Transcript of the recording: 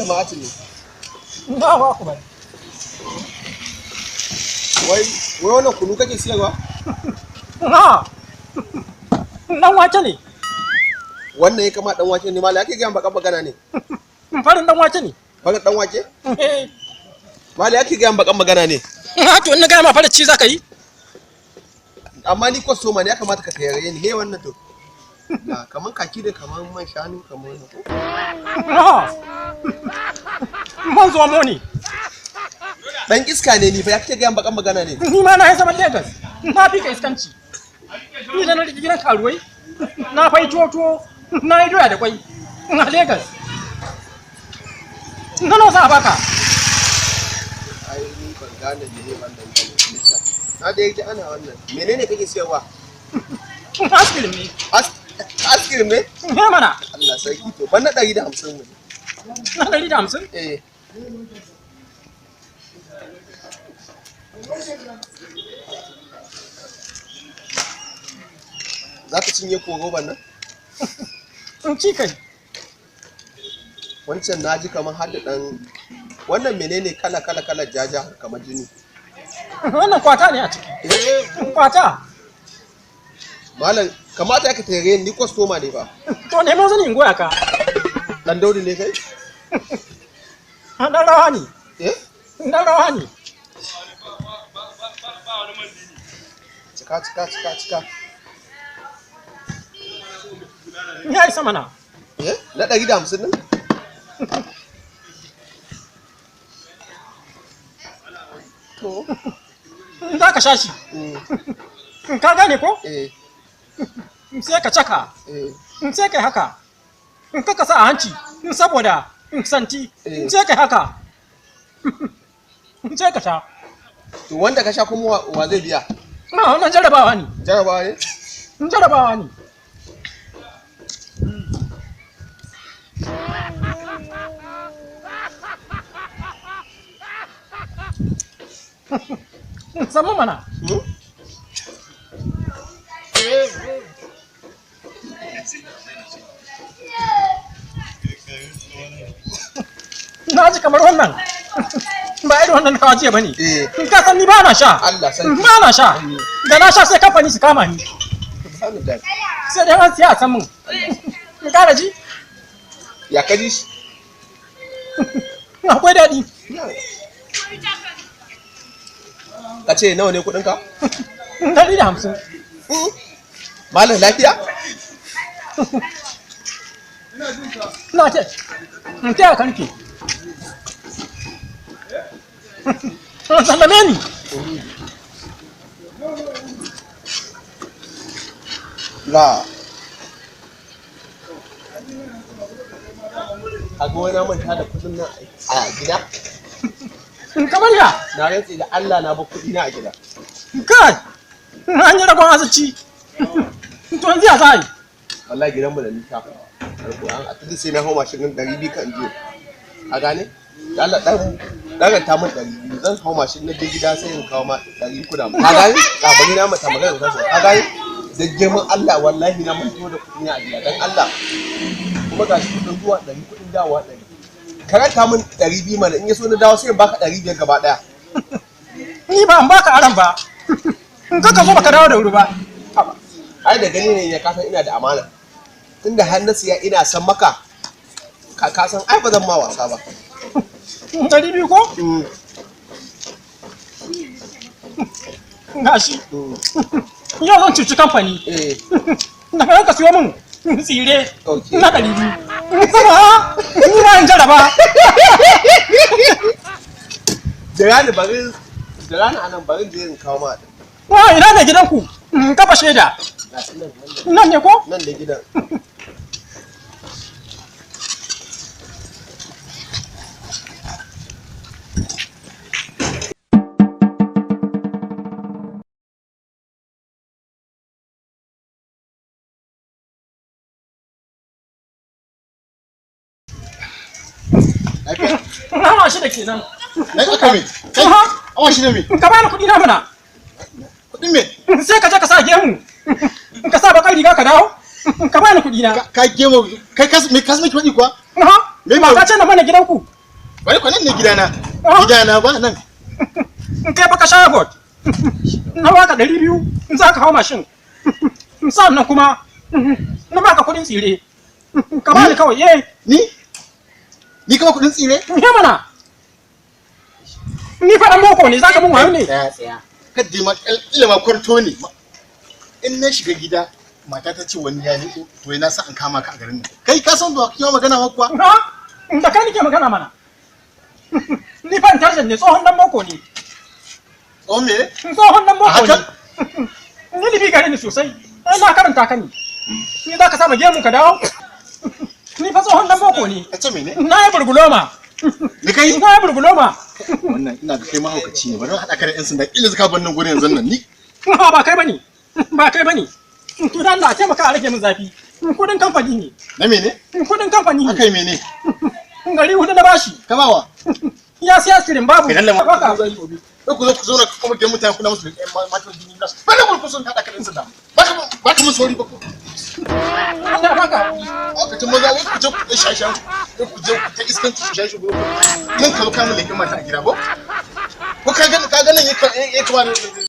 jama'atu ne. Allahu akbar. Wai wannan kunu kake siyarwa? Ha. Dan wake ne. Wannan ya kama dan wake ne mala yake ga baka magana ne. Farin dan wake ne. Farin dan wake? Mala yake ga baka magana ne. Ha to in na ga ma fara ci zaka yi? Amma ni kwastoma ne ya kamata ka tayare ni. Me wannan to? Na kaman kaki da kaman man shanu kaman ko. Ha. Man zo mo ne. Dan iska ne ni fa ya kake ga baka magana ne. Ni ma na yi zaman Lagos. Na fi ka iskanci. Ni da na rike gidan karuwai. Na fai tuwo na yi doya da kwai. Na Lagos. Na nawa za a baka? Ai ni ban gane ne wannan nisa. Na da yake ana wannan. Menene kake siyarwa? Askirim ne. Askirim ne? Me mana? Allah sarki to ban na 150 ne. Na 150? Eh. Za ka cinye ko roban nan? In ci kai. Wancan na ji kamar har da ɗan wannan menene kala jaja kamar jini. Wannan kwata ne a ciki. Kwata. Malam kamata ka tare ni kwastoma ne ba. To nemo zani in goya ka. Dan Daudu ne kai? Dan rawa ne. Eh? Dan rawa ne. Cika. Ya isa mana. Eh? Na 150 nan? To. Za ka sha shi. Ka gane ko? Eh. Sai ka caka. Eh. Sai kai haka. Ka sa a hanci saboda santi. Sai kai haka. Sai ka sha. To wanda ka sha kuma wa zai biya? Wannan jarabawa ne. Jarabawa ne? Jarabawa ne. Sama mana? Na ji kamar wannan. Ba irin wannan kawo jiya bane. Ka san ni ba na sha. Allah sarki. Ba na sha. Da na sha sai kamfani su kama ni. Sai dai an siya a san mun. In kara ji? Ya kaji shi? Akwai daɗi. Ka ce nawa ne kuɗinka? 150. Malam lafiya? Na ce, in taya kanki. Sallame ni. La. A wani na manta da kudin na a gida? Kamar ya? Na rantse da Allah na ba kudi na a gida. Kai! An yi rabon azuci. To yanzu ya za a yi? Wallahi gidan mu da nisa. Alƙur'an a tudu sai na hau mashin 200 kan je. A gane? Da Allah dan ta min 200 zan hau mashin na je gida sai in kawo ma 300 da mu. Ka gane? Ka bari na mata magana da ka gane? Da girman Allah wallahi na manto da kudi na a gida dan Allah. Kuma ga shi kudin zuwa 100 kudin dawowa 100. Karanta min 200 mana in ya so na dawo sai in baka 500 gaba daya. Ni ba in baka aran ba. In ka zo baka dawo da wuri ba. Ai da gani ne ya kasan ina da amana. Tunda har na siya ina san maka. Ka san ai ba zan ma wasa ba. 200 ko? Gashi. Yau zan cuci kamfani. Daga nan ka siyo min tsire na 200. Sama ni ma in jaraba. Da rana anan bari je in kawo ma. Wa ina ne gidanku? Kafa shaida. Nan ne ko? Nan da gidan. Awa shida kenan. Na aka me? Awa shida me? Ka bani kuɗi na mana. Kuɗin me? Sai ka je ka sa gemu. Ka sa bakar riga ka dawo. Ka bani kuɗi na. Ka gemu kai me ka miki kuɗi kuwa? Ba ka ce na mana gidanku. Bari ko nan ne gidana. Gidana ba nan. In kai baka shagot. Na baka 200 in za ka hau mashin. Sannan kuma na baka kudin tsire. Ka bani kawai Ni kuma kudin tsire? Ya mana. Ni faɗan boko ne zaka mun wayo ne. Tsaya. Kaddi ma ilima kwarto ne. In na shiga gida mata ta ce wani ya niko to yana sa an kama ka a garin nan. Kai ka san ba kiyo magana ma kuwa? Ha? Da kai nake magana mana. Ni fa intelligent ne tsohon dan boko ne. Oh me? Tsohon dan boko ne. Ni libi gare ni sosai. Ai na karanta ka ni. Ni za ka saba gemu ka dawo? Ni fa tsohon dan boko ne. Ka ce mene? Na yi burguloma. Ni kai? Na yi burguloma. Wannan ina ga kai mahaukaci ne. Bari haɗa ka da 'yan sanda. Ila zaka bar nan gurin yanzu nan ni. Ba kai bane. Ba kai bane. To dan Allah taimaka a rage min zafi. Kudin kamfani ne. Na mene? Kudin kamfani ne. Akai mene? 400 na bashi. Kamawa. Ya siya sirin babu. Idan da baka. ku zo ku zauna kuma da mutane kuna musu matan jini nasu. Bana ku sun haɗa ka da 'yan sanda. Ba ka musu wari ba ko. Allah baka. Lokacin maza wai ku je ku shashan ku je ku ta iskanci ku shashi gurin nan ka zo ka mun leƙin mata a gida ko ka ga nan ya kama